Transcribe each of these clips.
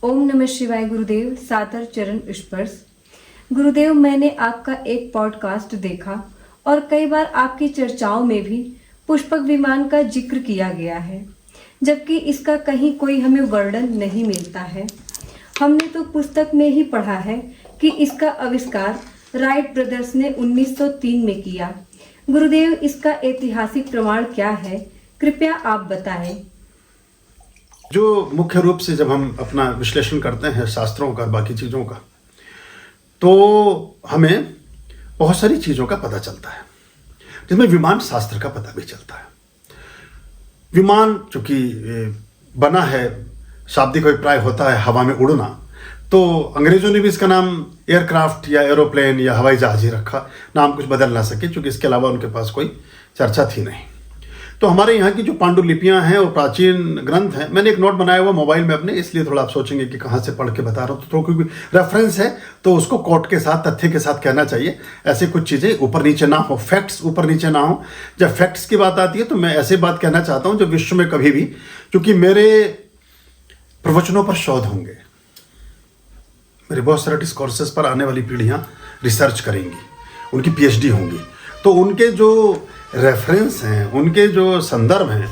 ओम नमः शिवाय गुरुदेव। सादर चरण स्पर्श। गुरुदेव, मैंने आपका एक पॉडकास्ट देखा और कई बार आपकी चर्चाओं में भी पुष्पक विमान का जिक्र किया गया है, जबकि इसका कहीं कोई हमें वर्णन नहीं मिलता है। हमने तो पुस्तक में ही पढ़ा है कि इसका आविष्कार राइट ब्रदर्स ने 1903 में किया। गुरुदेव, इसका ऐतिहासिक प्रमाण क्या है, कृपया आप बताएं। जो मुख्य रूप से जब हम अपना विश्लेषण करते हैं शास्त्रों का, बाकी चीज़ों का, तो हमें बहुत सारी चीज़ों का पता चलता है, जिसमें विमान शास्त्र का पता भी चलता है। विमान चूंकि बना है, शाब्दिक अभिप्राय होता है हवा में उड़ना, तो अंग्रेजों ने भी इसका नाम एयरक्राफ्ट या एरोप्लेन या हवाई जहाज ही रखा, नाम कुछ बदल ना सके, क्योंकि इसके अलावा उनके पास कोई चर्चा थी नहीं। तो हमारे यहाँ की जो पांडुलिपियाँ हैं और प्राचीन ग्रंथ हैं, मैंने एक नोट बनाया हुआ मोबाइल में अपने, इसलिए थोड़ा आप सोचेंगे कि कहाँ से पढ़ के बता रहा हूँ, तो क्योंकि रेफरेंस है तो उसको कोट के साथ, तथ्य के साथ कहना चाहिए। ऐसे कुछ चीज़ें ऊपर नीचे ना हो, फैक्ट्स ऊपर नीचे ना हो। जब फैक्ट्स की बात आती है तो मैं ऐसे बात कहना चाहता हूँ जो विश्व में कभी भी, क्योंकि मेरे प्रवचनों पर शोध होंगे, मेरे बहुत सारे डिस्कोर्सेस पर आने वाली पीढ़ियाँ रिसर्च करेंगी, उनकी PhD होंगी, तो उनके जो रेफरेंस हैं, उनके जो संदर्भ हैं,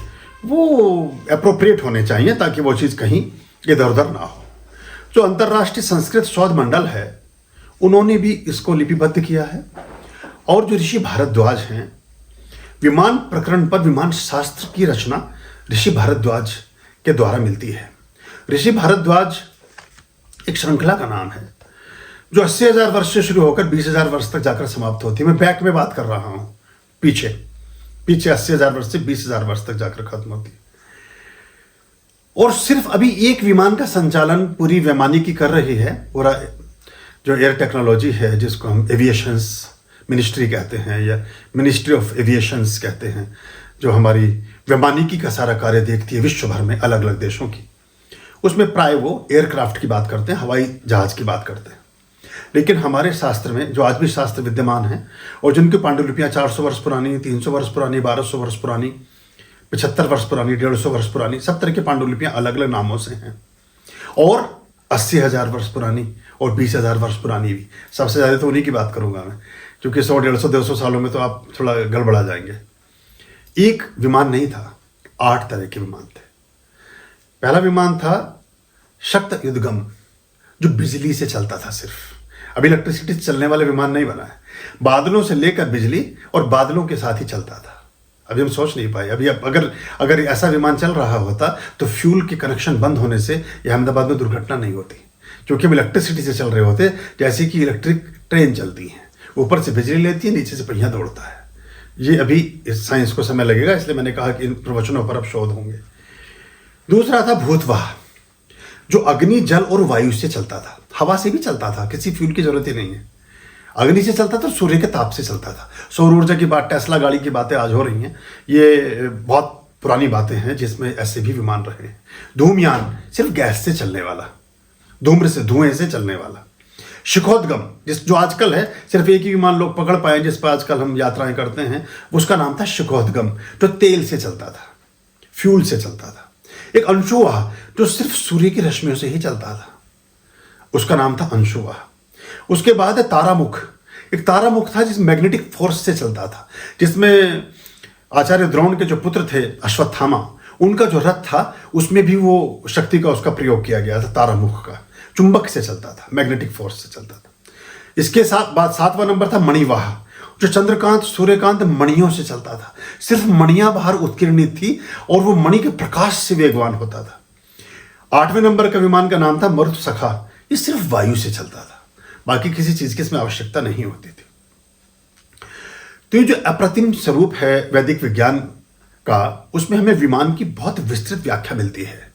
वो एप्रोप्रिएट होने चाहिए, ताकि वो चीज़ कहीं इधर उधर ना हो। जो अंतर्राष्ट्रीय संस्कृत शोध मंडल है, उन्होंने भी इसको लिपिबद्ध किया है। और जो ऋषि भारद्वाज हैं, विमान प्रकरण पर विमान शास्त्र की रचना ऋषि भारद्वाज के द्वारा मिलती है। ऋषि भारद्वाज एक श्रृंखला का नाम है जो 80,000 वर्ष से शुरू होकर 20,000 वर्ष तक जाकर समाप्त होती है। मैं बैक में बात कर रहा हूँ, पीछे 80,000 वर्ष से 20,000 वर्ष तक जाकर खत्म होती है। और सिर्फ अभी एक विमान का संचालन पूरी वैमानिकी कर रही है। पूरा जो एयर टेक्नोलॉजी है, जिसको हम एविएशंस मिनिस्ट्री कहते हैं या मिनिस्ट्री ऑफ एविएशंस कहते हैं, जो हमारी वैमानिकी का सारा कार्य देखती है विश्व भर में अलग अलग देशों की, उसमें प्राय वो एयरक्राफ्ट की बात करते हैं, हवाई जहाज की बात करते हैं। लेकिन हमारे शास्त्र में जो आज भी शास्त्र विद्यमान हैं और जिनकी पांडुलिपियाँ 400 वर्ष पुरानी, 300 वर्ष पुरानी, 1200 वर्ष पुरानी, 75 वर्ष पुरानी, 150 वर्ष पुरानी, सब तरह की पांडुलिपियाँ अलग अलग नामों से हैं। और 80,000 वर्ष पुरानी और 20,000 वर्ष पुरानी भी। सबसे ज़्यादा तो उन्हीं की बात करूँगा मैं, क्योंकि 100, 150, 200 सालों में तो आप थोड़ा गड़बड़ा जाएंगे। एक विमान नहीं था, 8 तरह के विमान थे। पहला विमान था शक्त युद्धगम, जो बिजली से चलता था सिर्फ। अभी इलेक्ट्रिसिटी से चलने वाले विमान नहीं बना है, बादलों से लेकर बिजली और बादलों के साथ ही चलता था। अभी हम सोच नहीं पाए। अभी अगर ऐसा विमान चल रहा होता तो फ्यूल के कनेक्शन बंद होने से यह अहमदाबाद में दुर्घटना नहीं होती, क्योंकि हम इलेक्ट्रिसिटी से चल रहे होते, जैसे कि इलेक्ट्रिक ट्रेन चलती है, ऊपर से बिजली लेती है, नीचे से पहिया दौड़ता है। ये अभी इस साइंस को समय लगेगा, इसलिए मैंने कहा कि इन प्रवचनों पर अब शोध होंगे। दूसरा था भूतवाह, जो अग्नि, जल और वायु से चलता था। हवा से भी चलता था, किसी फ्यूल की जरूरत ही नहीं है। अग्नि से चलता था, सूर्य के ताप से चलता था। सौर ऊर्जा की बात, टेस्ला गाड़ी की बातें आज हो रही हैं, ये बहुत पुरानी बातें हैं जिसमें ऐसे भी विमान रहे हैं। धूमयान, सिर्फ गैस से चलने वाला, धूम्र से, धुएं से चलने वाला। शिखोद्गम, जो आजकल है, सिर्फ एक ही विमान लोग पकड़ पाए जिस पर आजकल हम यात्राएं करते हैं, उसका नाम था शिखोद्गम, जो तेल से चलता था, फ्यूल से चलता था। एक अंशुवाह, जो सिर्फ सूर्य की रश्मियों से ही चलता था, उसका नाम था अंशुवाह। उसके बाद है तारामुख। एक तारामुख था जिस मैग्नेटिक फोर्स से चलता था, जिसमें आचार्य द्रोण के जो पुत्र थे अश्वत्थामा, उनका जो रथ था उसमें भी वो शक्ति का उसका प्रयोग किया गया था, तारामुख का। चुंबक से चलता था, मैग्नेटिक फोर्स से चलता था। इसके साथ बाद 7वां नंबर था मणिवाह, जो चंद्रकांत, सूर्यकांत मणियों से चलता था। सिर्फ मणियां बाहर उत्कीर्णित थी और वो मणि के प्रकाश से वेगवान होता था। 8वें नंबर का विमान का नाम था मरुतसखा, ये सिर्फ वायु से चलता था, बाकी किसी चीज की इसमें आवश्यकता नहीं होती थी। तो ये जो अप्रतिम स्वरूप है वैदिक विज्ञान का, उसमें हमें विमान की बहुत विस्तृत व्याख्या मिलती है।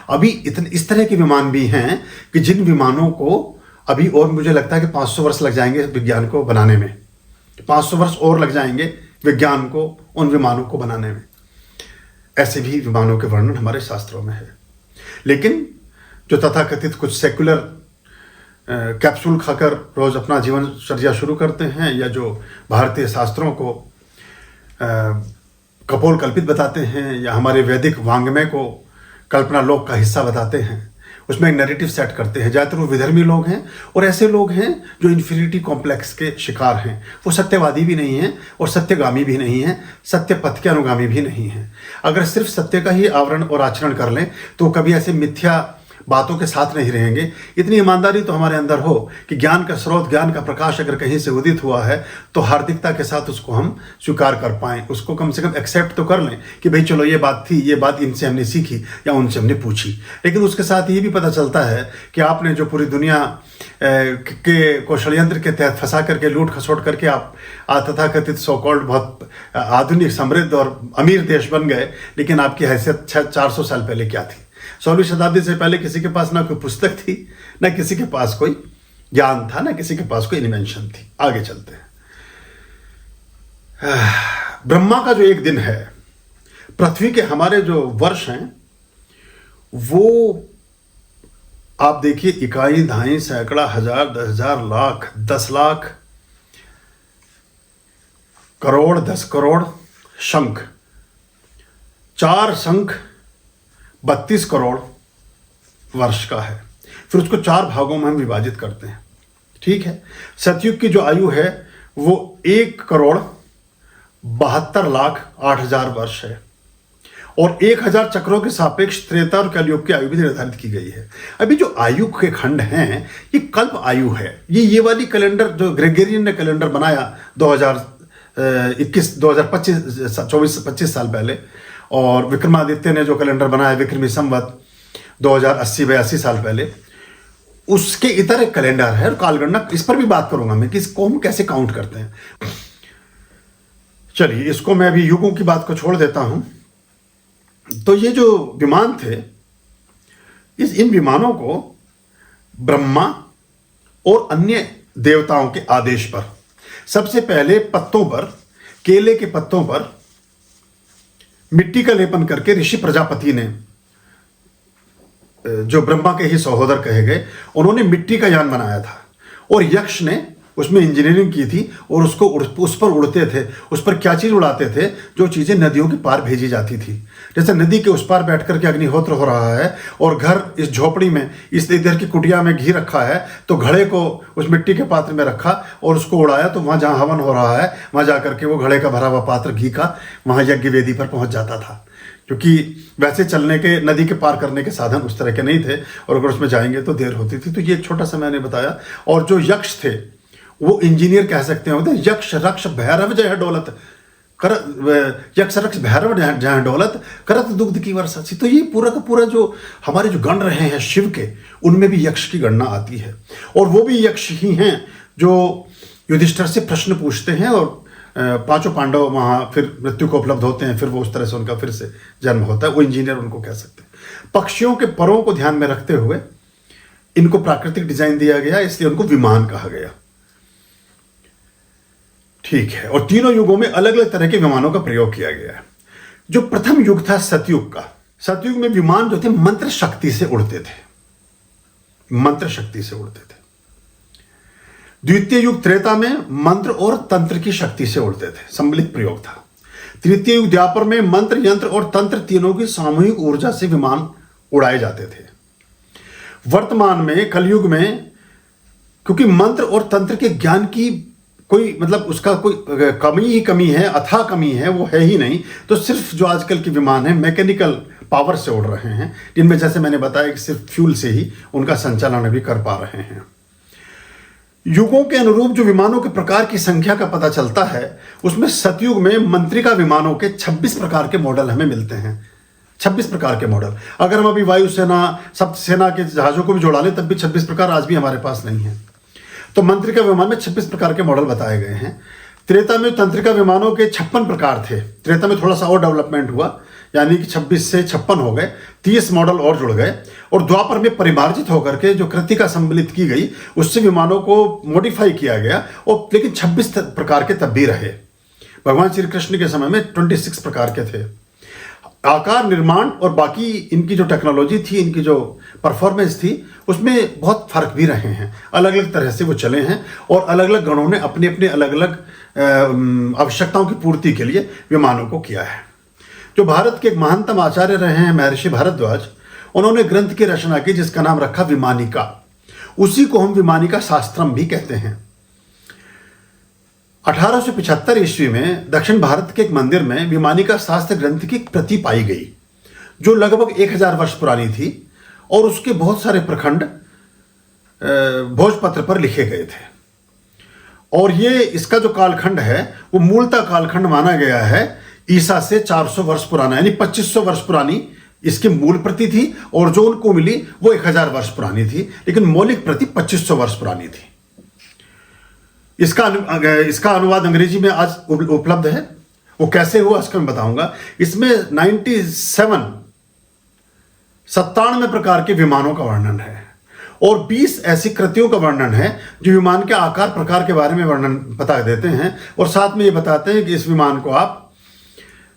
अभी इस तरह के विमान भी हैं कि जिन विमानों को अभी, और मुझे लगता है कि 500 वर्ष लग जाएंगे विज्ञान को बनाने में, 500 वर्ष और लग जाएंगे विज्ञान को उन विमानों को बनाने में। ऐसे भी विमानों के वर्णन हमारे शास्त्रों में है। लेकिन जो तथाकथित कुछ सेक्युलर कैप्सूल खाकर रोज अपना जीवनचर्या शुरू करते हैं, या जो भारतीय शास्त्रों को कपोल कल्पित बताते हैं, या हमारे वैदिक वांग्मय को कल्पना लोक का हिस्सा बताते हैं, उसमें एक नैरेटिव सेट करते हैं। ज़्यादातर वो विधर्मी लोग हैं और ऐसे लोग हैं जो इन्फीरियरिटी कॉम्प्लेक्स के शिकार हैं। वो सत्यवादी भी नहीं हैं और सत्यगामी भी नहीं हैं, सत्य पथ के अनुगामी भी नहीं हैं। अगर सिर्फ सत्य का ही आवरण और आचरण कर लें तो कभी ऐसे मिथ्या बातों के साथ नहीं रहेंगे। इतनी ईमानदारी तो हमारे अंदर हो कि ज्ञान का स्रोत, ज्ञान का प्रकाश अगर कहीं से उदित हुआ है तो हार्दिकता के साथ उसको हम स्वीकार कर पाएं, उसको कम से कम एक्सेप्ट तो कर लें कि भाई चलो ये बात थी, ये बात इनसे हमने सीखी या उनसे हमने पूछी। लेकिन उसके साथ ये भी पता चलता है कि आपने जो पूरी दुनिया के षड्यंत्र के तहत फंसा करके, लूट खसोट करके आप तथाकथित सो कॉल्ड बहुत आधुनिक, समृद्ध और अमीर देश बन गए, लेकिन आपकी हैसियत 400 साल पहले क्या थी? 16वीं शताब्दी से पहले किसी के पास ना कोई पुस्तक थी, ना किसी के पास कोई ज्ञान था, ना किसी के पास कोई इन्वेंशन थी। आगे चलते हैं। ब्रह्मा का जो एक दिन है, पृथ्वी के हमारे जो वर्ष हैं, वो आप देखिए इकाई, दहाई, सैकड़ा, हजार, 10,000, लाख, 10 लाख, करोड़, 10 करोड़, शंख, 4 शंख 32 करोड़ वर्ष का है। फिर उसको 4 भागों में हम विभाजित करते हैं, ठीक है। सतयुग की जो आयु है वो 1 करोड़ 72 लाख 8,000 वर्ष है और 1,000 चक्रों के सापेक्ष त्रेता और कलयुग की आयु भी निर्धारित की गई है। अभी जो आयु के खंड हैं ये कल्प आयु है। ये वाली कैलेंडर जो ग्रेगोरियन ने कैलेंडर बनाया 2021 2025 24-25 साल पहले, और विक्रमादित्य ने जो कैलेंडर बनाया विक्रमी संवत 2080-82 साल पहले, उसके इतर एक कैलेंडर है और कालगणना, इस पर भी बात करूंगा मैं कि इसको हम कैसे काउंट करते हैं। चलिए इसको मैं अभी युगों की बात को छोड़ देता हूं। तो ये जो विमान थे, इन विमानों को ब्रह्मा और अन्य देवताओं के आदेश पर सबसे पहले पत्तों पर, केले के पत्तों पर मिट्टी का लेपन करके ऋषि प्रजापति ने, जो ब्रह्मा के ही सहोदर कहे गए, उन्होंने मिट्टी का यान बनाया था और यक्ष ने उसमें इंजीनियरिंग की थी और उसको उस पर उड़ते थे। उस पर क्या चीज़ उड़ाते थे? जो चीज़ें नदियों के पार भेजी जाती थी। जैसे नदी के उस पार बैठ करके अग्निहोत्र हो रहा है और घर इस झोपड़ी में, इस इधर की कुटिया में घी रखा है, तो घड़े को उस मिट्टी के पात्र में रखा और उसको उड़ाया, तो वहाँ जहाँ हवन हो रहा है वहाँ जा करके वो घड़े का भरा हुआ पात्र घी का वहाँ यज्ञ वेदी पर पहुँच जाता था। क्योंकि वैसे चलने के, नदी के पार करने के साधन उस तरह के नहीं थे और अगर उसमें जाएंगे तो देर होती थी। तो ये एक छोटा सा मैंने बताया। और जो यक्ष थे वो इंजीनियर कह सकते हैं, यक्ष रक्ष भैरव जय डोलत कर, यक्ष रक्ष भैरव जय डोलत करत दुग्ध की वर्षा सी। तो ये पूरा का पूरा जो हमारे जो गण रहे हैं शिव के, उनमें भी यक्ष की गणना आती है। और वो भी यक्ष ही हैं जो युधिष्ठिर से प्रश्न पूछते हैं और 5 पांडव वहाँ फिर मृत्यु को उपलब्ध होते हैं, फिर वो उस तरह से उनका फिर से जन्म होता है। वो इंजीनियर उनको कह सकते हैं। पक्षियों के परों को ध्यान में रखते हुए इनको प्राकृतिक डिजाइन दिया गया, इसलिए उनको विमान कहा गया, ठीक है। और तीनों युगों में अलग अलग तरह के विमानों का प्रयोग किया गया है। जो प्रथम युग था सतयुग का, सतयुग में विमान जो थे मंत्र शक्ति से उड़ते थे, मंत्र शक्ति से उड़ते थे। द्वितीय युग त्रेता में मंत्र और तंत्र की शक्ति से उड़ते थे, सम्मिलित प्रयोग था। तृतीय युग द्वापर में मंत्र, यंत्र और तंत्र तीनों की सामूहिक ऊर्जा से विमान उड़ाए जाते थे। वर्तमान में कलयुग में क्योंकि मंत्र और तंत्र के ज्ञान की कोई मतलब उसका कोई कमी ही कमी है, अथाह कमी है, वो है ही नहीं। तो सिर्फ जो आजकल के विमान हैं मैकेनिकल पावर से उड़ रहे हैं, जिनमें जैसे मैंने बताया कि सिर्फ फ्यूल से ही उनका संचालन भी कर पा रहे हैं। युगों के अनुरूप जो विमानों के प्रकार की संख्या का पता चलता है, उसमें सतयुग में मंत्रिका विमानों के 26 प्रकार के मॉडल हमें मिलते हैं। 26 प्रकार के मॉडल। अगर हम अभी वायुसेना, सप्त सेना के जहाजों को भी जोड़ा लें तब भी 26 प्रकार आज भी हमारे पास नहीं है। तो मंत्रिका विमान में 26 प्रकार के मॉडल बताए गए हैं। त्रेता में तंत्रिका विमानों के 56 प्रकार थे। त्रेता में थोड़ा सा और डेवलपमेंट हुआ, यानी कि 26 से 56 हो गए, 30 मॉडल और जुड़ गए। और द्वापर में परिमार्जित होकर के जो कृतिका सम्मिलित की गई, उससे विमानों को मॉडिफाई किया गया और लेकिन 26 प्रकार के तब भी रहे। भगवान श्री कृष्ण के समय में 26 प्रकार के थे। आकार, निर्माण और बाकी इनकी जो टेक्नोलॉजी थी, इनकी जो परफॉर्मेंस थी, उसमें बहुत फर्क भी रहे हैं। अलग अलग तरह से वो चले हैं और अलग अलग गणों ने अपने अपने अलग अलग आवश्यकताओं की पूर्ति के लिए विमानों को किया है। जो भारत के एक महानतम आचार्य रहे हैं महर्षि भारद्वाज, उन्होंने ग्रंथ की रचना की जिसका नाम रखा विमानिका। उसी को हम विमानिका शास्त्रम भी कहते हैं। 1875 ईस्वी में दक्षिण भारत के एक मंदिर में विमानिका शास्त्र ग्रंथ की प्रति पाई गई, जो लगभग 1000 वर्ष पुरानी थी, और उसके बहुत सारे प्रखंड भोजपत्र पर लिखे गए थे। और ये इसका जो कालखंड है वो मूलतः कालखंड माना गया है ईसा से 400 वर्ष पुराना, यानी 2500 वर्ष पुरानी इसकी मूल प्रति थी, और जो उनको मिली वो 1000 वर्ष पुरानी थी, लेकिन मौलिक प्रति 2500 वर्ष पुरानी थी। इसका अनुवाद अंग्रेजी में आज उपलब्ध है। वो कैसे हुआ इसका मैं बताऊंगा। इसमें 97 प्रकार के विमानों का वर्णन है, और 20 ऐसी कृतियों का वर्णन है जो विमान के आकार प्रकार के बारे में वर्णन बता देते हैं, और साथ में ये बताते हैं कि इस विमान को आप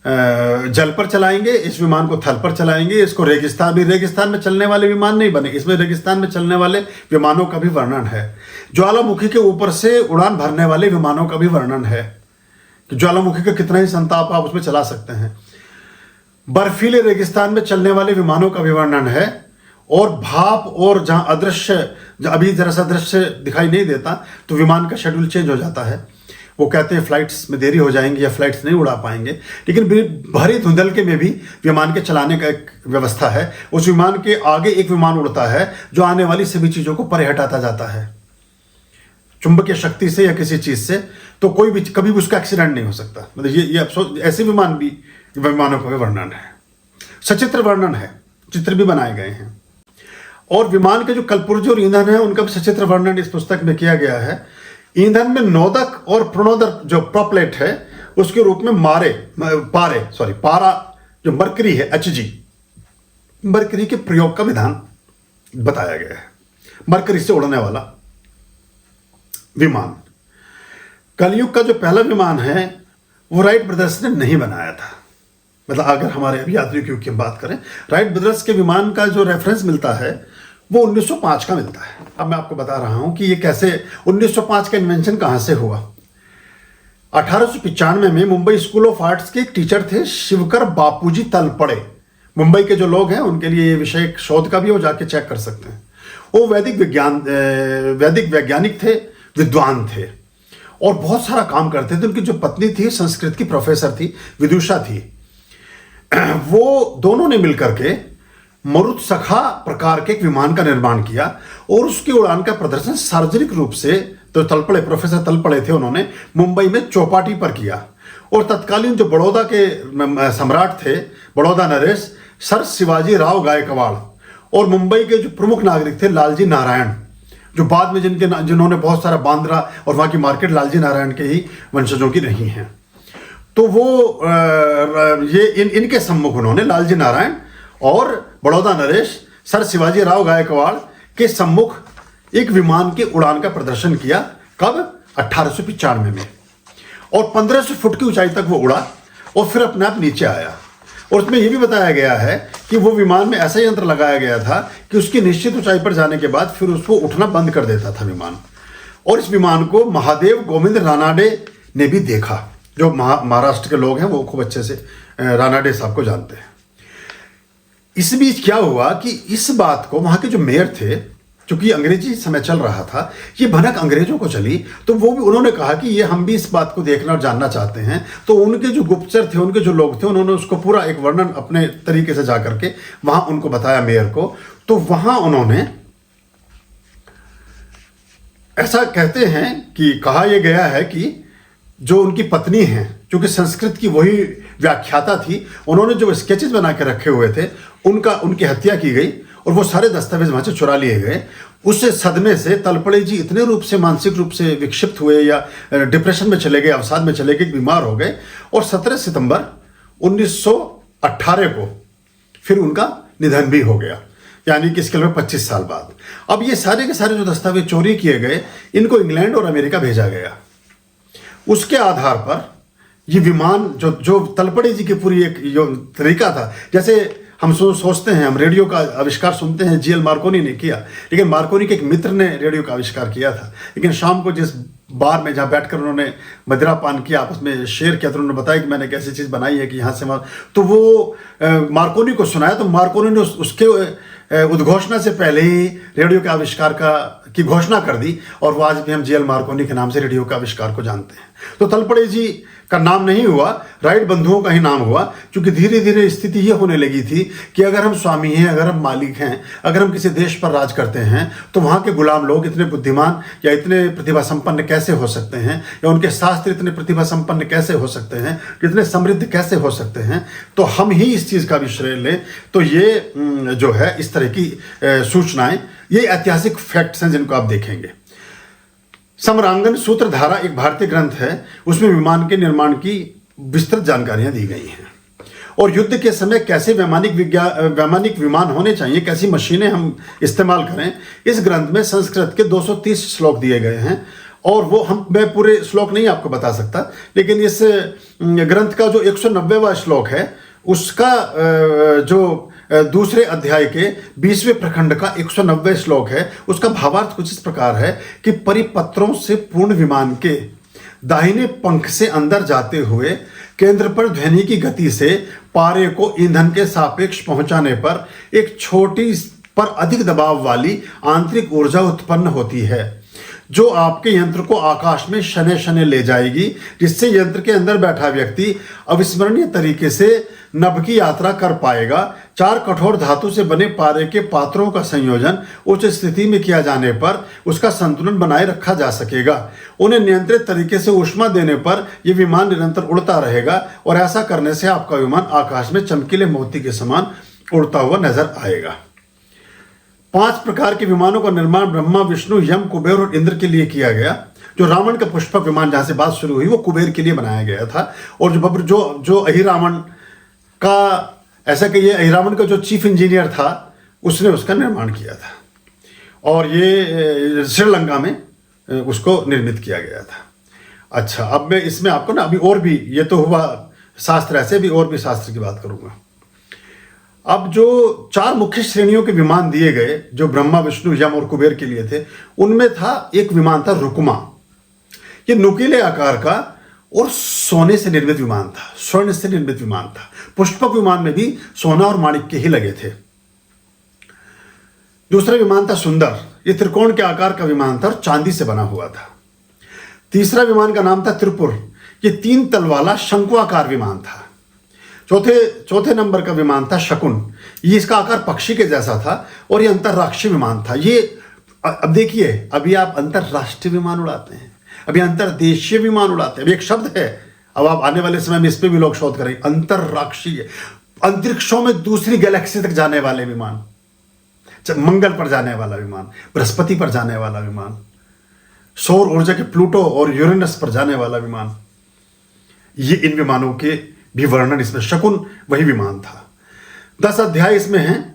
जल पर चलाएंगे, इस विमान को थल पर चलाएंगे, इसको रेगिस्तान में चलने वाले विमान नहीं बने, इसमें रेगिस्तान में चलने वाले विमानों का भी वर्णन है। ज्वालामुखी के ऊपर से उड़ान भरने वाले विमानों का भी वर्णन है कि ज्वालामुखी का कितना ही संताप आप उसमें चला सकते हैं। बर्फीले रेगिस्तान में चलने वाले विमानों का भी वर्णन है, और भाप, और जहां अदृश्य, अभी जरा सा दृश्य दिखाई नहीं देता तो विमान का शेड्यूल चेंज हो जाता है। वो कहते हैं फ्लाइट्स में देरी हो जाएंगी या फ्लाइट्स नहीं उड़ा पाएंगे, लेकिन भरी धुंधलके में भी विमान के चलाने का एक व्यवस्था है। उस विमान के आगे एक विमान उड़ता है जो आने वाली सभी चीजों को परे हटाता जाता है चुंबकीय शक्ति से या किसी चीज से, तो कोई भी कभी भी उसका एक्सीडेंट नहीं हो सकता। मतलब ये अफसोस, ऐसे विमानों का भी वर्णन है, सचित्र वर्णन है, चित्र भी बनाए गए हैं। और विमान के जो कलपुर्जे और ईंधन है उनका भी सचित्र वर्णन इस पुस्तक में किया गया है। ईंधन में नोदक और प्रणोदक जो प्रॉपलेट है उसके रूप में पारा जो मरकरी है, Hg, मरकरी के प्रयोग का विधान बताया गया है। मरकरी से उड़ने वाला विमान। कलयुग का जो पहला विमान है वो राइट ब्रदर्स ने नहीं बनाया था। मतलब अगर हमारे अभी यात्रियों युग की बात करें, राइट ब्रदर्स के विमान का जो रेफरेंस मिलता है वो 1905 का मिलता है। अब मैं आपको बता रहा हूं कि ये कैसे 1905 का इन्वेंशन कहां से हुआ। 1895 में मुंबई स्कूल ऑफ आर्ट्स के एक टीचर थे शिवकर बापूजी तलपड़े। मुंबई के जो लोग हैं उनके लिए ये विषय शोध का भी हो, जाके चेक कर सकते हैं। वो वैदिक वैज्ञानिक थे, विद्वान थे, और बहुत सारा काम करते थे। उनकी जो पत्नी थी संस्कृत की प्रोफेसर थी, विदुषा थी। वो दोनों ने मिलकर के मरुत्सखा प्रकार के एक विमान का निर्माण किया, और उसकी उड़ान का प्रदर्शन सार्वजनिक रूप से, तो प्रोफेसर तलपड़े थे, उन्होंने मुंबई में चौपाटी पर किया। और तत्कालीन जो बड़ौदा के सम्राट थे, बड़ौदा नरेश, सर शिवाजी राव गायकवाड़, और मुंबई के जो प्रमुख नागरिक थे लालजी नारायण, जो बाद में जिन्होंने बहुत सारा बांद्रा और वहाँ की मार्केट लालजी नारायण के ही वंशजों की रही हैं। तो वो इनके सम्मुख उन्होंने लालजी नारायण और बड़ौदा नरेश, सर शिवाजी राव गायकवाड़ के सम्मुख एक विमान के उड़ान का प्रदर्शन किया। कब? 1895 में। और 1500 फुट की ऊंचाई तक वो उड़ा और फिर अपने आप नीचे आया। और उसमें यह भी बताया गया है कि वो विमान में ऐसा यंत्र लगाया गया था कि उसकी निश्चित ऊंचाई पर जाने के बाद फिर उसको उठना बंद कर देता था विमान। और इस विमान को महादेव गोविंद रानाडे ने भी देखा। जो महाराष्ट्र के लोग हैं वो खूब अच्छे से रानाडे साहब को जानते हैं। इस बीच क्या हुआ कि इस बात को वहां के जो मेयर थे, चूंकि अंग्रेजी समय चल रहा था, ये भनक अंग्रेजों को चली, तो वो भी उन्होंने कहा कि ये हम भी इस बात को देखना और जानना चाहते हैं। तो उनके जो गुप्तचर थे, उनके जो लोग थे, उन्होंने उसको पूरा एक वर्णन अपने तरीके से जा करके वहां उनको बताया, मेयर को। तो वहां उन्होंने ऐसा कहते हैं कि कहा यह गया है कि जो उनकी पत्नी हैं, क्योंकि संस्कृत की वही व्याख्याता थी, उन्होंने जो स्केचेस बना के रखे हुए थे उनकी हत्या की गई और वो सारे दस्तावेज वहां से चुरा लिए गए। उससे सदमे से तलपड़े जी इतने रूप से मानसिक रूप से विक्षिप्त हुए या डिप्रेशन में चले गए, अवसाद में चले गए, बीमार हो गए। और 17 सितंबर 1918 को फिर उनका निधन भी हो गया, यानी कि इसके लगभग 25 साल बाद। अब ये सारे के सारे जो दस्तावेज चोरी किए गए, इनको इंग्लैंड और अमेरिका भेजा गया। उसके आधार पर ये विमान जो तलपड़े जी की पूरी एक जो तरीका था, जैसे हम सोचते हैं, हम रेडियो का आविष्कार सुनते हैं जीएल मार्कोनी ने किया, लेकिन मार्कोनी के एक मित्र ने रेडियो का आविष्कार किया था। लेकिन शाम को जिस बार में जहाँ बैठकर उन्होंने मदिरा पान किया, आपस में शेयर किया, तो उन्होंने बताया कि मैंने कैसी चीज़ बनाई है कि यहाँ से तो वो मार्कोनी को सुनाया, तो मार्कोनी ने उसके उद्घोषणा से पहले ही रेडियो के आविष्कार की घोषणा कर दी, और वो आज भी हम जीएल मार्कोनी के नाम से रेडियो के आविष्कार को जानते हैं। तो तलपड़े जी का नाम नहीं हुआ, राइट बंधुओं का ही नाम हुआ, क्योंकि धीरे धीरे स्थिति ये होने लगी थी कि अगर हम स्वामी हैं, अगर हम मालिक हैं, अगर हम किसी देश पर राज करते हैं, तो वहाँ के गुलाम लोग इतने बुद्धिमान या इतने प्रतिभा संपन्न कैसे हो सकते हैं, या उनके शास्त्र इतने प्रतिभा संपन्न कैसे हो सकते हैं, इतने समृद्ध कैसे हो सकते हैं। तो हम ही इस चीज़ का भी श्रेय लें। तो ये जो है इस तरह की सूचनाएं, ये ऐतिहासिक फैक्ट्स हैं जिनको आप देखेंगे। सम्रांगन सूत्रधारा एक भारतीय ग्रंथ है, उसमें विमान के निर्माण की विस्तृत जानकारियां दी गई हैं, और युद्ध के समय कैसे वैमानिक विमान होने चाहिए, कैसी मशीनें हम इस्तेमाल करें, इस ग्रंथ में संस्कृत के 230 श्लोक दिए गए हैं। और वो मैं पूरे श्लोक नहीं आपको बता सकता, लेकिन इस ग्रंथ का जो 190वां श्लोक है, उसका जो दूसरे अध्याय के 20वें प्रखंड का 190 श्लोक है, उसका भावार्थ कुछ इस प्रकार है कि परिपत्रों से पूर्ण विमान के दाहिने पंख से अंदर जाते हुए केंद्र पर ध्वनि की गति से पारे को ईंधन के सापेक्ष पहुंचाने पर एक छोटी पर अधिक दबाव वाली आंतरिक ऊर्जा उत्पन्न होती है, जो आपके यंत्र को आकाश में शने शने ले जाएगी, जिससे यंत्र के अंदर बैठा व्यक्ति अविस्मरणीय तरीके से नभ की यात्रा कर पाएगा। 4 कठोर धातु से बने पारे के पात्रों का संयोजन उच्च स्थिति में किया जाने पर उसका संतुलन बनाए रखा जा सकेगा। उन्हें नियंत्रित तरीके से ऊष्मा देने पर यह विमान निरंतर उड़ता रहेगा, और ऐसा करने से आपका विमान आकाश में चमकीले मोती के समान उड़ता हुआ नजर आएगा। 5 प्रकार के विमानों का निर्माण ब्रह्मा, विष्णु, यम, कुबेर और इंद्र के लिए किया गया। जो रावण का पुष्पक विमान, जहां से बात शुरू हुई, वो कुबेर के लिए बनाया गया था। और जो अहिरावण का, ऐसा कहिए अहिरावण का जो चीफ इंजीनियर था, उसने उसका निर्माण किया था, और ये श्रीलंका में उसको निर्मित किया गया था। अच्छा, अब मैं इसमें आपको ना अभी और भी, ये तो हुआ शास्त्र, ऐसे भी और भी शास्त्र की बात करूंगा। अब जो 4 मुख्य श्रेणियों के विमान दिए गए, जो ब्रह्मा, विष्णु, यम और कुबेर के लिए थे, उनमें था एक विमान था रुकुमा। ये नुकीले आकार का और सोने से निर्मित विमान था, स्वर्ण से निर्मित विमान था। पुष्पक विमान में भी सोना और माणिक के ही लगे थे। दूसरा विमान था सुंदर, ये त्रिकोण के आकार का विमान था और चांदी से बना हुआ था। तीसरा विमान का नाम था त्रिपुर, ये 3 तल वाला शंकुआकार विमान था। चौथे नंबर का विमान था शकुन, ये इसका आकार पक्षी के जैसा था, और ये अंतरराष्ट्रीय विमान था। ये अब देखिए, अभी आप अंतरराष्ट्रीय विमान उड़ाते हैं, अभी अंतरदेशीय विमान उड़ाते हैं, अभी एक शब्द है, अब आप आने वाले समय में इस पे भी लोग शोध करेंगे। अंतरराष्ट्रीय, अंतरिक्षों में दूसरी गैलेक्सी तक जाने वाले विमान, मंगल पर जाने वाला विमान, बृहस्पति पर जाने वाला विमान, सौर ऊर्जा के प्लूटो और यूरेनस पर जाने वाला विमान, ये इन विमानों के भी वर्णन इसमें, शकुन वही विमान था। 10 अध्याय इसमें हैं,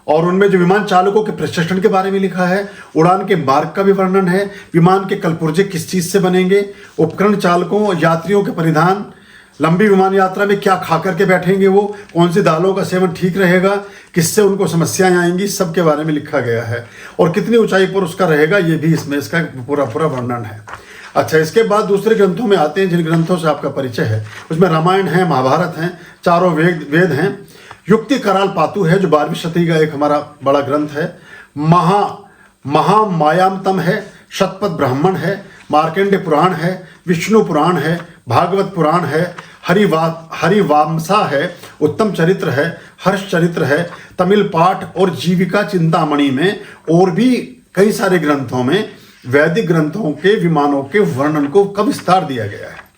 और उनमें जो विमान चालकों के प्रशिक्षण के बारे में लिखा है, उड़ान के मार्ग का भी वर्णन है, विमान के कलपुर्जे किस चीज से बनेंगे, उपकरण चालकों और यात्रियों के परिधान, लंबी विमान यात्रा में क्या खा करके बैठेंगे वो, कौन सी दालों का सेवन ठीक रहेगा, किससे उनको समस्याएं आएंगी, सब के बारे में लिखा गया है। और कितनी ऊंचाई पर उसका रहेगा, ये भी इसमें इसका पूरा वर्णन है। अच्छा, इसके बाद दूसरे ग्रंथों में आते हैं, जिन ग्रंथों से आपका परिचय है, उसमें रामायण है, महाभारत हैं, चारों वेद हैं। युक्ति कराल पातु है, जो 12वीं शती का एक हमारा बड़ा ग्रंथ है। महामायामतम है, शतपथ ब्राह्मण है, मार्कंडेय पुराण है, विष्णु पुराण है, भागवत पुराण है, हरिवामसा है, उत्तम चरित्र है, हर्ष चरित्र है, तमिल पाठ और जीविका चिंतामणि में, और भी कई सारे ग्रंथों में वैदिक ग्रंथों के विमानों के वर्णन को का विस्तार दिया गया है।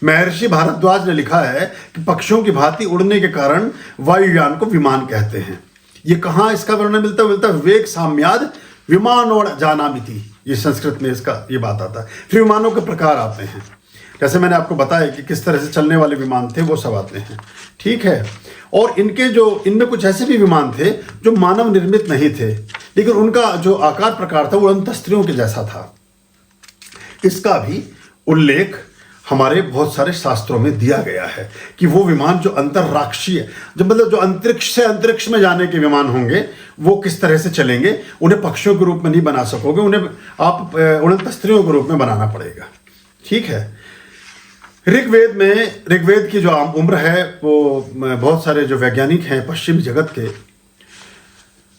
महर्षि भारद्वाज ने लिखा है कि पक्षियों की भांति उड़ने के कारण वायुयान को विमान कहते हैं। ये कहाँ इसका वर्णन मिलता है, वेग साम्याद विमानोड़ जानामिति, ये संस्कृत में इसका ये बात आता है। फिर विमानों के प्रकार आते हैं, जैसे मैंने आपको बताया कि किस तरह से चलने वाले विमान थे, वो सब आते हैं, ठीक है। और इनमें कुछ ऐसे भी विमान थे जो मानव निर्मित नहीं थे, लेकिन उनका जो आकार प्रकार था वो अंतस्त्रियों के जैसा था। इसका भी उल्लेख हमारे बहुत सारे शास्त्रों में दिया गया है कि वो विमान जो अंतरराक्षीय, जो मतलब जो अंतरिक्ष से अंतरिक्ष में जाने के विमान होंगे, वो किस तरह से चलेंगे। उन्हें पक्षियों के रूप में नहीं बना सकोगे, उन्हें आप उड़न स्त्रियों के रूप में बनाना पड़ेगा। ठीक है। ऋग्वेद की जो आम उम्र है, वो बहुत सारे जो वैज्ञानिक हैं पश्चिमी जगत के,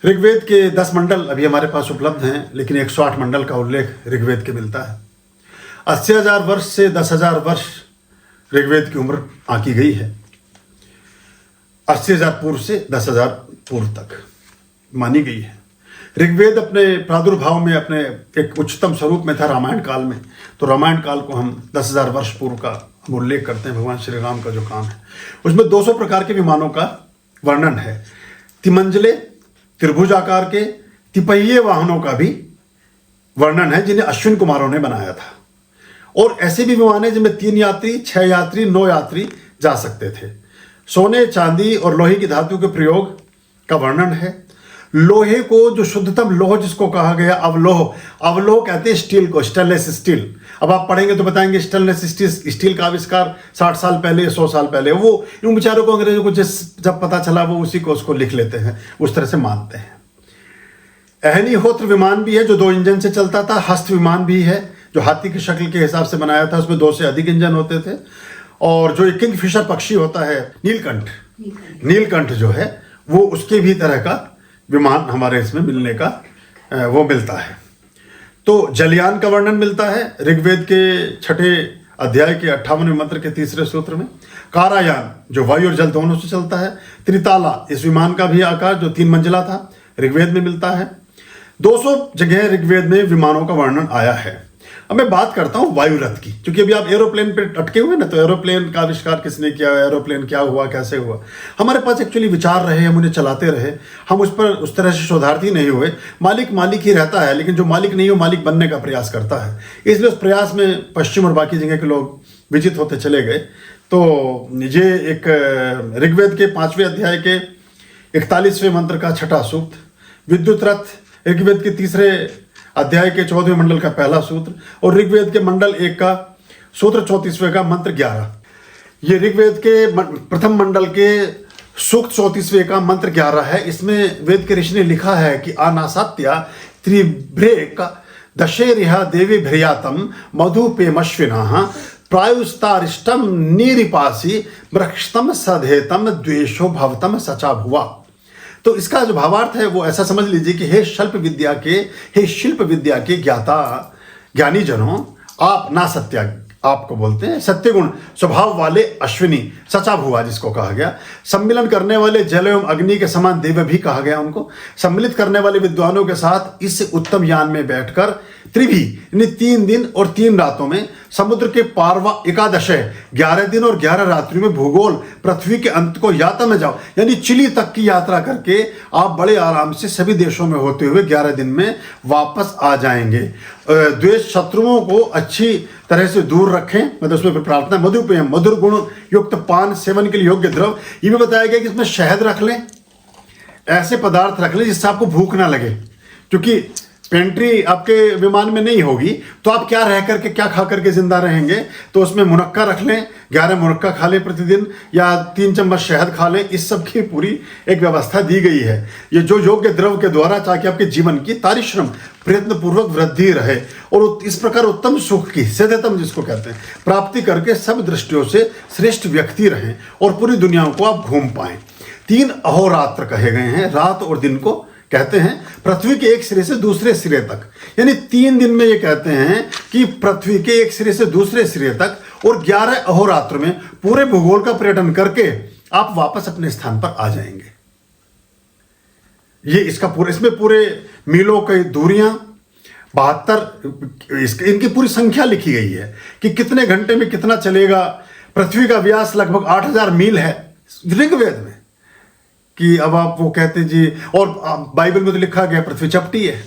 ऋग्वेद के 10 मंडल अभी हमारे पास उपलब्ध हैं, लेकिन 108 मंडल का उल्लेख ऋग्वेद के मिलता है। 80,000 वर्ष से 10,000 वर्ष ऋग्वेद की उम्र आंकी गई है। 80,000 पूर्व से 10,000 पूर्व तक मानी गई है। ऋग्वेद अपने प्रादुर्भाव में अपने एक उच्चतम स्वरूप में था रामायण काल में, तो रामायण काल को हम 10,000 वर्ष पूर्व का हम उल्लेख करते हैं। भगवान श्री राम का जो काम है उसमें 200 प्रकार के विमानों का वर्णन है। तिमंजले, त्रिभुज आकार के तिपहिए वाहनों का भी वर्णन है, जिन्हें अश्विन कुमारों ने बनाया था। और ऐसे भी विमान है जिनमें 3 यात्री, 6 यात्री, 9 यात्री जा सकते थे। सोने, चांदी और लोहे की धातु के प्रयोग का वर्णन है। लोहे को, जो शुद्धतम लोह जिसको कहा गया अवलोह कहते हैं स्टील को, स्टेनलेस स्टील। अब आप पढ़ेंगे तो बताएंगे स्टेनलेस स्टील का आविष्कार 60 साल पहले, 100 साल पहले। वो इन बेचारों को, अंग्रेजों को जब पता चला वो उसी को उसको लिख लेते हैं, उस तरह से मानते हैं। अहनिहोत्र विमान भी है जो 2 इंजन से चलता था। हस्त विमान भी है जो हाथी की शक्ल के हिसाब से बनाया था, उसमें 2 से अधिक इंजन होते थे। और जो एक किंगफिशर पक्षी होता है, नीलकंठ जो है, वो उसके भी तरह का विमान हमारे इसमें मिलने का वो मिलता है। तो जलयान का वर्णन मिलता है ऋग्वेद के 6ठे अध्याय के 58वें मंत्र के 3रे सूत्र में। कारायान जो वायु और जल दोनों से चलता है। त्रिताला, इस विमान का भी आकार जो 3 मंजिला था, ऋग्वेद में मिलता है। 200 जगह ऋग्वेद में विमानों का वर्णन आया है। अब मैं बात करता हूं वायु रथ की, क्योंकि अभी आप एरोप्लेन पे अटके हुए ना, तो एरोप्लेन का आविष्कार किसने किया, एरोप्लेन क्या हुआ, कैसे हुआ। हमारे पास एक्चुअली विचार रहे, हम उन्हें चलाते रहे, हम उस पर उस तरह से शोधार्थी नहीं हुए। मालिक ही रहता है, लेकिन जो मालिक नहीं हो, मालिक बनने का प्रयास करता है। इसलिए उस प्रयास में पश्चिम और बाकी जगह के लोग विजित होते चले गए। तो ये एक ऋग्वेद के 5वें अध्याय के 41वें मंत्र का 6ठा सूक्त, विद्युत रथ ऋग्वेद के 3रे अध्याय के 14वें मंडल का पहला सूत्र, और ऋग्वेद के मंडल 1 का सूत्र 34वें का मंत्र 11। ये ऋग्वेद के प्रथम मंडल के सूक्त 34वें का मंत्र 11 है। इसमें वेद के ऋषि ने लिखा है कि अनासत्या त्रिभ्रेक दशेरिहा देवी भ्रियातम मधुपेमश्विना प्रायुस्तारिष्टम निरिपासी मृक्षतम सधेतम द्वेषो भवतम सचा भुवा। तो इसका जो भावार्थ है वो ऐसा समझ लीजिए कि हे शिल्प विद्या के ज्ञाता ज्ञानी जनों, आप ना सत्या आपको बोलते हैं, सत्य गुण स्वभाव वाले अश्विनी, सचा भुआ जिसको कहा गया, सम्मिलन करने वाले जल एवं अग्नि के समान देव भी कहा गया उनको, सम्मिलित करने वाले विद्वानों के साथ इस उत्तम यान में बैठकर त्रिभी यानी 3 दिन और 3 रातों में समुद्र के पारवा एकादश 11 दिन और 11 रात्रियों में भूगोल पृथ्वी के अंत को यात्रा में जाओ, यानी चिली तक की यात्रा करके आप बड़े आराम से सभी देशों में होते हुए 11 दिन में वापस आ जाएंगे। द्वेष शत्रुओं को अच्छी तरह से दूर रखें, मतलब उसमें प्रार्थना। मधुपेय मधुर गुण युक्त पान सेवन के लिए योग्य द्रव, ये भी बताया गया कि इसमें शहद रख लें, ऐसे पदार्थ रख लें जिससे आपको भूख ना लगे, क्योंकि पेंट्री आपके विमान में नहीं होगी तो आप क्या रह करके क्या खा करके जिंदा रहेंगे। तो उसमें मुनक्का रख लें, 11 मुनक्का खा लें प्रतिदिन, या 3 चम्मच शहद खा लें। इस सब की पूरी एक व्यवस्था दी गई है, ये जो योग्य द्रव के द्वारा, ताकि आपके जीवन की तारिश्रम प्रयत्न पूर्वक वृद्धि रहे और इस प्रकार उत्तम सुख की, सिद्धतम जिसको कहते हैं, प्राप्ति करके सब दृष्टियों से श्रेष्ठ व्यक्ति रहें और पूरी दुनिया को आप घूम पाएं। 3 अहोरात्र कहे गए हैं, रात और दिन को कहते हैं, पृथ्वी के एक सिरे से दूसरे सिरे तक, यानी 3 दिन में ये कहते हैं कि पृथ्वी के एक सिरे से दूसरे सिरे तक, और 11 अहोरात्र में पूरे भूगोल का पर्यटन करके आप वापस अपने स्थान पर आ जाएंगे। ये इसका पूरे, इसमें पूरे मीलों की दूरियां 72 इनकी पूरी संख्या लिखी गई है कि कितने घंटे में कितना चलेगा। पृथ्वी का व्यास लगभग 8000 मील है ऋग्वेद में, कि अब आप वो कहते जी, और बाइबल में तो लिखा गया पृथ्वी चपटी है,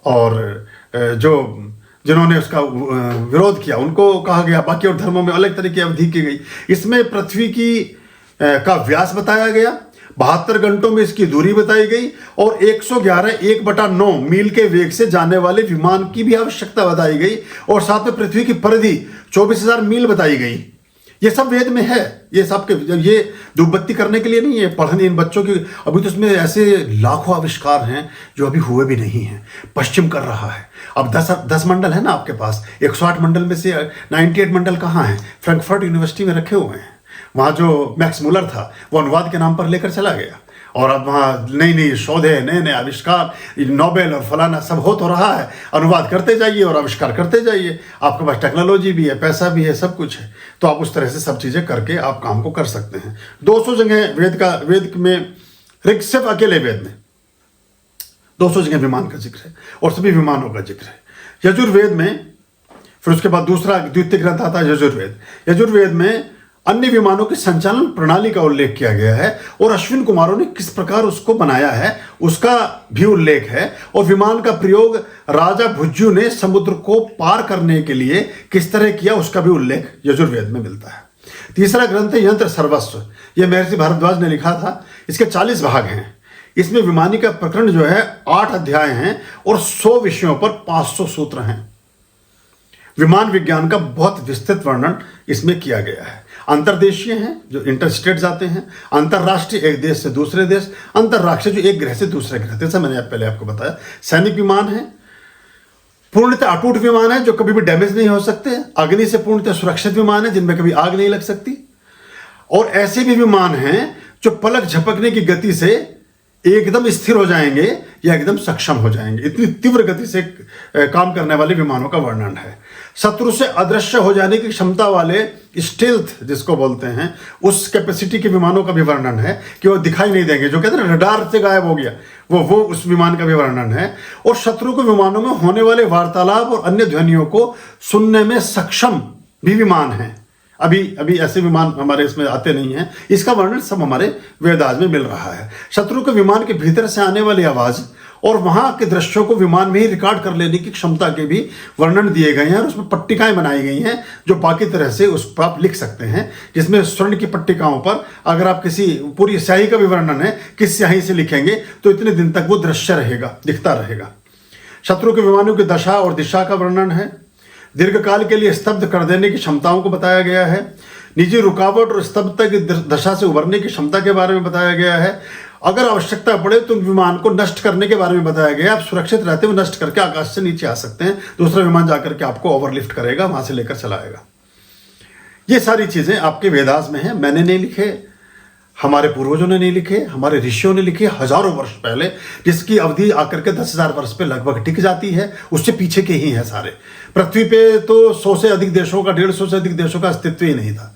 और जिन्होंने उसका विरोध किया उनको कहा गया, बाकी और धर्मों में अलग तरह की अवधि की गई। इसमें पृथ्वी की का व्यास बताया गया, 72 घंटों में इसकी दूरी बताई गई और 111 1/9 मील के वेग से जाने वाले विमान की भी आवश्यकता बताई गई और साथ में पृथ्वी की परिधि 24,000 मील बताई गई। ये सब वेद में है, ये सब ये धूपबत्ती करने के लिए नहीं है, पढ़ने इन बच्चों की। अभी तो इसमें ऐसे लाखों आविष्कार हैं जो अभी हुए भी नहीं हैं, पश्चिम कर रहा है। अब 10 मंडल है ना आपके पास, 108 मंडल में से 98 मंडल कहाँ हैं? फ्रैंकफर्ट यूनिवर्सिटी में रखे हुए हैं। वहाँ जो मैक्स मुलर था वो अनुवाद के नाम पर लेकर चला गया और अब वहाँ नई नई शोधे, नए नए आविष्कार, नोबेल और फलाना सब हो तो रहा है। अनुवाद करते जाइए और आविष्कार करते जाइए, आपके पास टेक्नोलॉजी भी है, पैसा भी है, सब कुछ है, तो आप उस तरह से सब चीज़ें करके आप काम को कर सकते हैं। 200 जगह वेद में ऋग, सिर्फ अकेले वेद में 200 जगह विमान का जिक्र है और सभी विमानों का जिक्र है। यजुर्वेद में, फिर उसके बाद दूसरा द्वितीय ग्रंथ आता है यजुर्वेद। यजुर्वेद में अन्य विमानों की संचालन प्रणाली का उल्लेख किया गया है और अश्विन कुमारों ने किस प्रकार उसको बनाया है उसका भी उल्लेख है, और विमान का प्रयोग राजा भुज्जू ने समुद्र को पार करने के लिए किस तरह किया उसका भी उल्लेख यजुर्वेद में मिलता है। तीसरा ग्रंथ है यंत्र सर्वस्व। यह महर्षि भारद्वाज ने लिखा था। इसके 40 भाग हैं। इसमें विमानी का प्रकरण जो है 8 अध्याय हैं और 100 विषयों पर 500 सूत्र हैं। विमान विज्ञान का बहुत विस्तृत वर्णन इसमें किया गया है। अंतर्देशीय हैं जो इंटरस्टेट जाते हैं, अंतर्राष्ट्रीय एक देश से दूसरे देश, अंतर्राष्ट्रीय जो एक ग्रह से दूसरे ग्रह, जैसा मैंने पहले आपको बताया। सैनिक विमान है, पूर्णतः अटूट विमान है जो कभी भी डैमेज नहीं हो सकते। अग्नि से पूर्णतः सुरक्षित विमान है जिनमें कभी आग नहीं लग सकती। और ऐसे भी विमान हैं जो पलक झपकने की गति से एकदम स्थिर हो जाएंगे या एकदम सक्षम हो जाएंगे। इतनी तीव्र गति से काम करने वाले विमानों का वर्णन है। शत्रु से अदृश्य हो जाने की क्षमता वाले स्टेल्थ जिसको बोलते हैं, उस कैपेसिटी के विमानों का भी वर्णन है कि वो दिखाई नहीं देंगे, जो कहते हैं ना रडार से गायब हो गया, वो उस विमान का भी वर्णन है। और शत्रु के विमानों में होने वाले वार्तालाप और अन्य ध्वनियों को सुनने में सक्षम भी विमान है। अभी ऐसे विमान हमारे इसमें आते नहीं हैं। इसका वर्णन सब हमारे वेदास में मिल रहा है। शत्रु के विमान के भीतर से आने वाली आवाज और वहां के दृश्यों को विमान में ही रिकॉर्ड कर लेने की क्षमता के भी वर्णन दिए गए हैं और उसमें पट्टिकाएं बनाई गई हैं जो बाकी तरह से उस पर आप लिख सकते हैं। जिसमें स्वर्ण की पट्टिकाओं पर अगर आप किसी पूरी स्याही का भी वर्णन है, किस स्याही से लिखेंगे तो इतने दिन तक वो दृश्य रहेगा, दिखता रहेगा। शत्रु के विमानों की दशा और दिशा का वर्णन है। दीर्घकाल के लिए स्तब्ध कर देने की क्षमताओं को बताया गया है। निजी रुकावट और स्तब्धता की दशा से उभरने की क्षमता के बारे में बताया गया है। अगर आवश्यकता पड़े तो विमान को नष्ट करने के बारे में बताया गया। आप सुरक्षित रहते हुए नष्ट करके आकाश से नीचे आ सकते हैं, दूसरा विमान जाकर के आपको ओवरलिफ्ट करेगा, वहां से लेकर चलाएगा। ये सारी चीजें आपके वेदास में हैं। मैंने नहीं लिखे, हमारे पूर्वजों ने नहीं लिखे, हमारे ऋषियों ने लिखे हजारों वर्ष पहले, जिसकी अवधि आकर के 10,000 वर्ष पे लगभग टिक जाती है। उससे पीछे के ही हैं सारे। पृथ्वी पे तो 100 से अधिक देशों का, 150 से अधिक देशों का अस्तित्व ही नहीं था।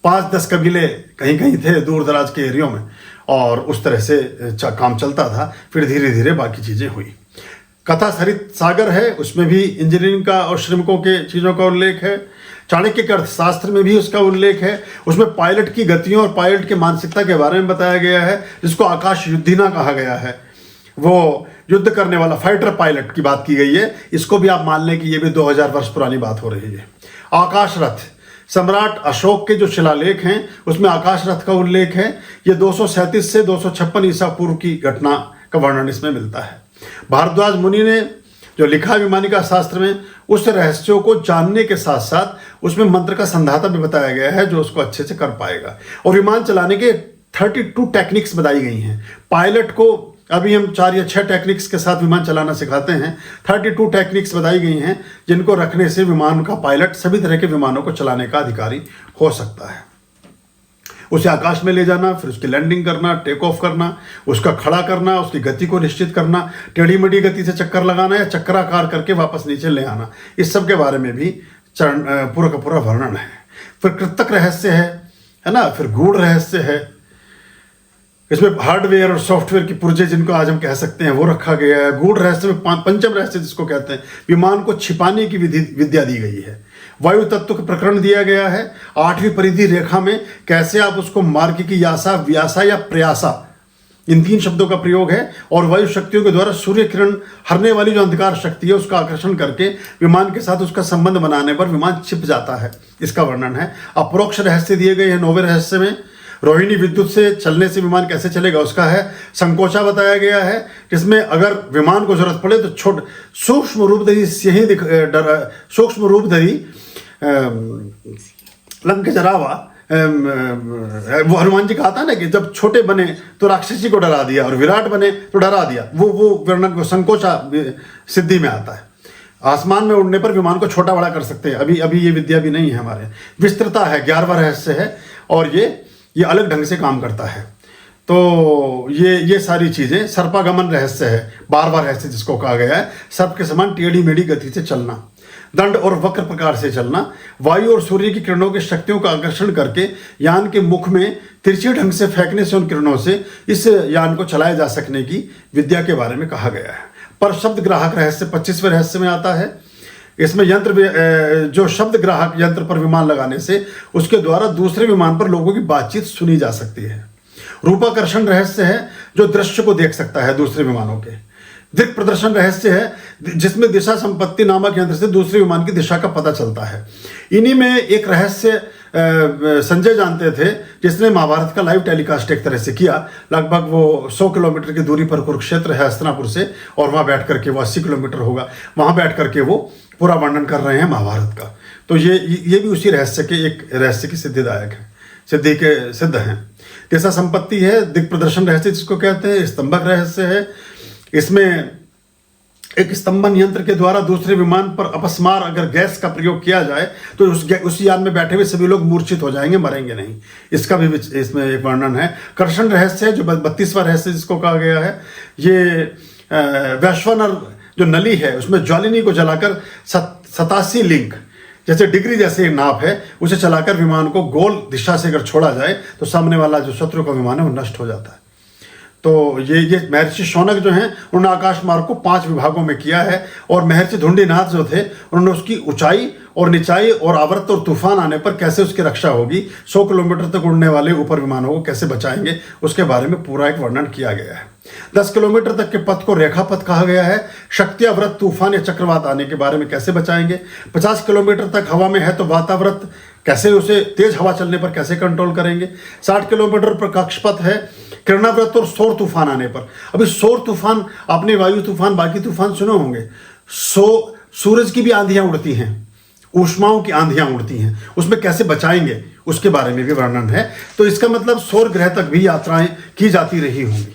5-10 कबीले कहीं कहीं थे दूर दराज के एरियो में, और उस तरह से काम चलता था। फिर धीरे धीरे बाकी चीजें हुई। कथा सरित सागर है, उसमें भी इंजीनियरिंग का और श्रमिकों के चीजों का उल्लेख है। चाणक्य के अर्थशास्त्र में भी उसका उल्लेख है। उसमें पायलट की गतियों और पायलट की मानसिकता के बारे में बताया गया है, जिसको आकाश युद्धिना कहा गया है। वो युद्ध करने वाला फाइटर पायलट की बात की गई है। इसको भी आप मान लें कि ये भी 2000 वर्ष पुरानी बात हो रही है। आकाश रथ, सम्राट अशोक के जो शिलालेख हैं उसमें आकाश रथ का उल्लेख है। ये 237 से 256 ईसा पूर्व की घटना का वर्णन इसमें मिलता है। भारद्वाज मुनि ने जो लिखा विमानिका शास्त्र में, उस रहस्यों को जानने के साथ साथ उसमें मंत्र का संधाता भी बताया गया है जो उसको अच्छे से कर पाएगा। और विमान चलाने के 32 टेक्निक्स बताई गई हैं। पायलट को अभी हम 4 या 6 टेक्निक्स के साथ विमान चलाना सिखाते हैं। 32 टेक्निक्स बताई गई हैं जिनको रखने से विमान का पायलट सभी तरह के विमानों को चलाने का अधिकारी हो सकता है। उसे आकाश में ले जाना, फिर उसकी लैंडिंग करना, टेक ऑफ करना, उसका खड़ा करना, उसकी गति को निश्चित करना, टेढ़ी मेढ़ी गति से चक्कर लगाना या चक्राकार करके वापस नीचे ले आना, इस सब के बारे में भी पूरा का पूरा वर्णन है। फिर कृतक रहस्य है ना, फिर गूढ़ रहस्य है। इसमें हार्डवेयर और सॉफ्टवेयर की पुर्जे जिनको आज हम कह सकते हैं वो रखा गया है। गूढ़ रहस्य में पंचम रहस्य जिसको कहते हैं, विमान को छिपाने की विद्या दी गई है। वायु तत्व का प्रकरण दिया गया है। 8वीं परिधि रेखा में कैसे आप उसको मार्ग की यासा, व्यासा या प्रयासा, इन 3 शब्दों का प्रयोग है। और वायु शक्तियों के द्वारा सूर्य किरण हरने वाली जो अंधकार शक्ति है उसका आकर्षण करके विमान के साथ उसका संबंध बनाने पर विमान छिप जाता है, इसका वर्णन है। अपरोक्ष रहस्य दिए गए हैं 9वें रहस्य में। रोहिणी विद्युत से चलने से विमान कैसे चलेगा उसका है। संकोचा बताया गया है, जिसमें अगर विमान को जरूरत पड़े तो सूक्ष्म रूपधरी से ही सूक्ष्म रूपधरी लंक जरावा, वो हनुमान जी का आता है ना कि जब छोटे बने तो राक्षसी को डरा दिया और विराट बने तो डरा दिया, वो वर्णन को संकोचा सिद्धि में आता है। आसमान में उड़ने पर विमान को छोटा बड़ा कर सकते हैं, अभी ये विद्या भी नहीं है हमारे। विस्तृता है, 11वां रहस्य है और ये अलग ढंग से काम करता है। तो ये सारी चीजें। सर्पागमन रहस्य है, 12वां रहस्य जिसको कहा गया है। सर्प के समान टेढ़ी मेढ़ी गति से चलना, दंड और वक्र प्रकार से चलना, वायु और सूर्य की किरणों की शक्तियों का आकर्षण करके यान के मुख में तिरछे ढंग से फेंकने से उन किरणों से इस यान को चलाया जा सकने की विद्या के बारे में कहा गया है। पर शब्द ग्राहक रहस्य 25वें रहस्य में आता है। इसमें यंत्र जो शब्द ग्राहक यंत्र पर विमान लगाने से उसके द्वारा दूसरे विमान पर लोगों की बातचीत सुनी जा सकती है। रूपाकर्षण रहस्य है, जो दृश्य को देख सकता है दूसरे विमानों के। दिक् प्रदर्शन रहस्य है, जिसमें दिशा संपत्ति नामक यंत्र से दूसरे विमान की दिशा का पता चलता है। इन्हीं में एक रहस्य संजय जानते थे, जिसने महाभारत का लाइव टेलीकास्ट एक तरह से किया। लगभग वो 100 किलोमीटर की दूरी पर कुरुक्षेत्र है हस्तिनापुर से, और वहाँ बैठ करके वो 80 किलोमीटर होगा, वहाँ बैठ करके वो पूरा वर्णन कर रहे हैं महाभारत का। तो ये भी उसी रहस्य के एक रहस्य की सिद्धिदायक है, सिद्ध हैं। दिशा संपत्ति है, दिक् प्रदर्शन रहस्य जिसको कहते हैं, स्तंभक रहस्य है। इसमें एक स्तंभन यंत्र के द्वारा दूसरे विमान पर अपस्मार अगर गैस का प्रयोग किया जाए तो उस यान में बैठे हुए सभी लोग मूर्छित हो जाएंगे, मरेंगे नहीं। इसका भी इसमें एक वर्णन है। कर्षण रहस्य है, जो 32वां रहस्य जिसको कहा गया है। ये वैश्वानर जो नली है उसमें ज्वालिनी को जलाकर 87 लिंक, जैसे डिग्री जैसे नाप है, उसे चलाकर विमान को गोल दिशा से अगर छोड़ा जाए तो सामने वाला जो शत्रु का विमान है वो नष्ट हो जाता है। तो ये महर्षि शौनक जो हैं उन्होंने आकाश मार्ग को 5 विभागों में किया है, और महर्षि धुंडीनाथ जो थे उन्होंने उसकी ऊंचाई और निचाई और आवर्त और तूफान आने पर कैसे उसकी रक्षा होगी, 100 किलोमीटर तक उड़ने वाले ऊपर विमानों को कैसे बचाएंगे, उसके बारे में पूरा एक वर्णन किया गया है। 10 किलोमीटर तक के पथ को रेखा पथ कहा गया है। शक्ति अवृत तूफान या चक्रवात आने के बारे में कैसे बचाएंगे। 50 किलोमीटर तक हवा में है तो वातावृत कैसे, उसे तेज हवा चलने पर कैसे कंट्रोल करेंगे। 60 किलोमीटर पर कक्षपथ है। किरणावृत और सौर तूफान आने पर, अभी सौर तूफान आपने वायु तूफान बाकी तूफान सुने होंगे। सूरज की भी आंधियां उड़ती हैं, ऊष्माओं की आंधियां उड़ती हैं, उसमें कैसे बचाएंगे उसके बारे में भी वर्णन है। तो इसका मतलब सौर ग्रह तक भी यात्राएं की जाती रही होंगी।